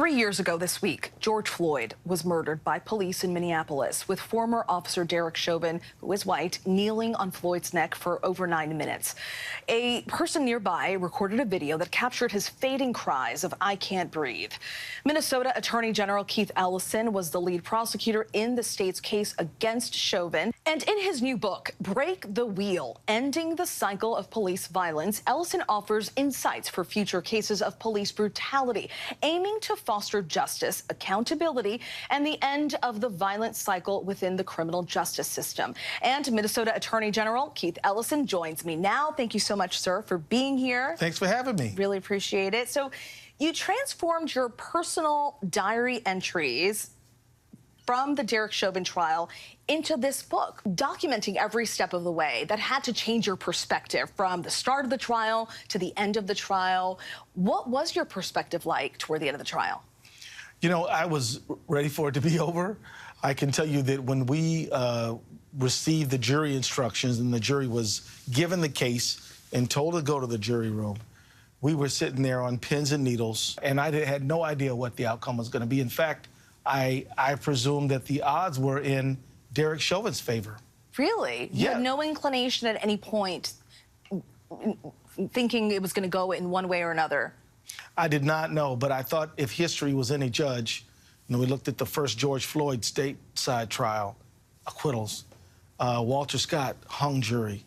3 years ago this week, George Floyd was murdered by police in Minneapolis, with former officer Derek Chauvin, who is white, kneeling on Floyd's neck for over 9 minutes. A person nearby recorded a video that captured his fading cries of "I can't breathe." Minnesota Attorney General Keith Ellison was the lead prosecutor in the state's case against Chauvin. And in his new book, Break the Wheel, Ending the Cycle of Police Violence, Ellison offers insights for future cases of police brutality, aiming to foster justice, accountability, and the end of the violent cycle within the criminal justice system. And Minnesota Attorney General Keith Ellison joins me now. Thank you so much, sir, for being here. Thanks for having me. Really appreciate it. So you transformed your personal diary entries from the Derek Chauvin trial into this book, documenting every step of the way that had to change your perspective from the start of the trial to the end of the trial. What was your perspective like toward the end of the trial? You know, I was ready for it to be over. I can tell you that when we received the jury instructions and the jury was given the case and told to go to the jury room, we were sitting there on pins and needles, and I had no idea what the outcome was going to be. In fact, I presumed that the odds were in Derek Chauvin's favor. Really? Yeah. You had no inclination at any point thinking it was going to go in one way or another? I did not know, but I thought if history was any judge, you know, we looked at the first George Floyd stateside trial, acquittals. Walter Scott, hung jury.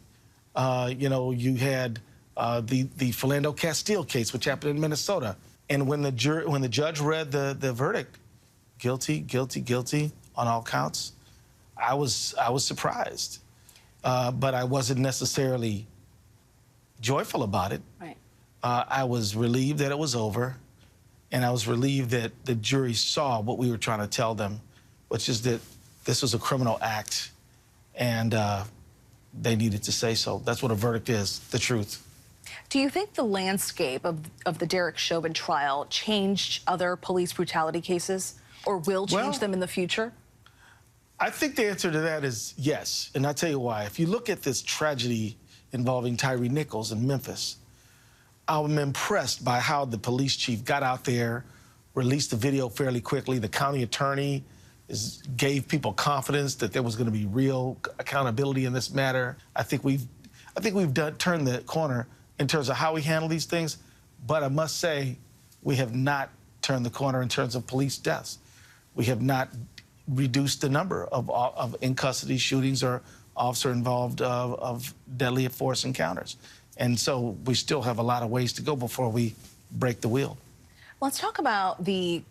You know, you had the Philando Castile case, which happened in Minnesota. And when the judge read the verdict, guilty, guilty, guilty on all counts, I was surprised, but I wasn't necessarily joyful about it. Right. I was relieved that it was over, and I was relieved that the jury saw what we were trying to tell them, which is that this was a criminal act, and they needed to say so. That's what a verdict is, the truth. Do you think the landscape of the Derek Chauvin trial changed other police brutality cases, or will change them in the future? I think the answer to that is yes, and I'll tell you why. If you look at this tragedy involving Tyree Nichols in Memphis, I'm impressed by how the police chief got out there, released the video fairly quickly. The county attorney gave people confidence that there was going to be real accountability in this matter. I think we've turned the corner in terms of how we handle these things, but I must say we have not turned the corner in terms of police deaths. We have not reduced the number of in-custody shootings or officer-involved of deadly force encounters. And so we still have a lot of ways to go before we break the wheel. Let's talk about the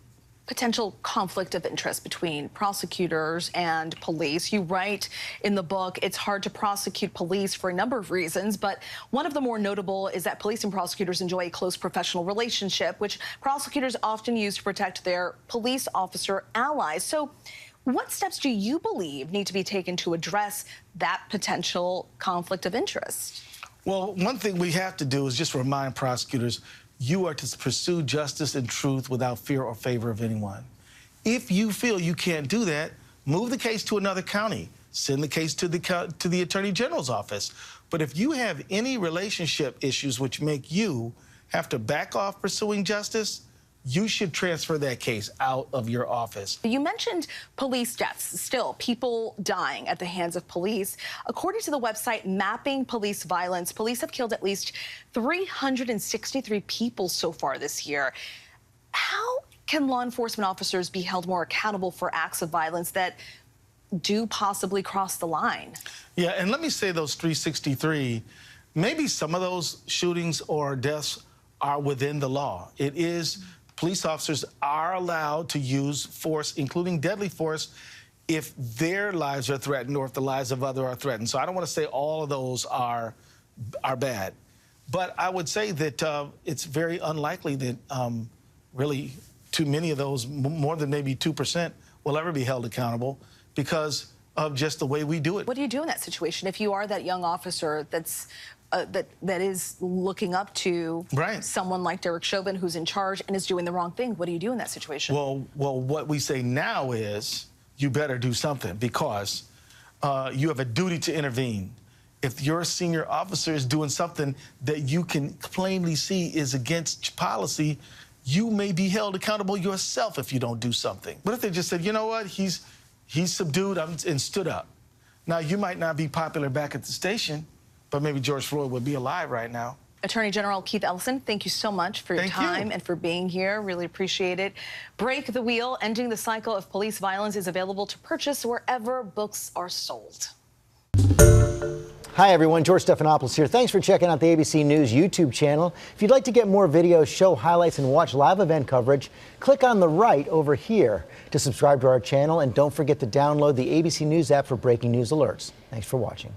potential conflict of interest between prosecutors and police. You write in the book, it's hard to prosecute police for a number of reasons, but one of the more notable is that police and prosecutors enjoy a close professional relationship, which prosecutors often use to protect their police officer allies. So what steps do you believe need to be taken to address that potential conflict of interest? Well, one thing we have to do is just remind prosecutors, you are to pursue justice and truth without fear or favor of anyone. If you feel you can't do that, move the case to another county. Send the case to the Attorney General's office. But if you have any relationship issues which make you have to back off pursuing justice, you should transfer that case out of your office. You mentioned police deaths, still people dying at the hands of police. According to the website Mapping Police Violence, police have killed at least 363 people so far this year. How can law enforcement officers be held more accountable for acts of violence that do possibly cross the line? Yeah, and let me say those 363, maybe some of those shootings or deaths are within the law. It is. Police officers are allowed to use force, including deadly force, if their lives are threatened or if the lives of others are threatened. So I don't want to say all of those are bad. But I would say that it's very unlikely that really too many of those, more than maybe 2%, will ever be held accountable because of just the way we do it. What do you do in that situation if you are that young officer that's that is looking up to someone like Derek Chauvin, who's in charge and is doing the wrong thing? What do you do in that situation? Well, what we say now is you better do something because you have a duty to intervene. If your senior officer is doing something that you can plainly see is against policy, you may be held accountable yourself if you don't do something. What if they just said, you know what, he's subdued and stood up? Now, you might not be popular back at the station, but maybe George Floyd would be alive right now. Attorney General Keith Ellison, thank you so much for your time and for being here. Really appreciate it. Break the Wheel, Ending the Cycle of Police Violence is available to purchase wherever books are sold. Hi, everyone. George Stephanopoulos here. Thanks for checking out the ABC News YouTube channel. If you'd like to get more videos, show highlights, and watch live event coverage, click on the right over here to subscribe to our channel. And don't forget to download the ABC News app for breaking news alerts. Thanks for watching.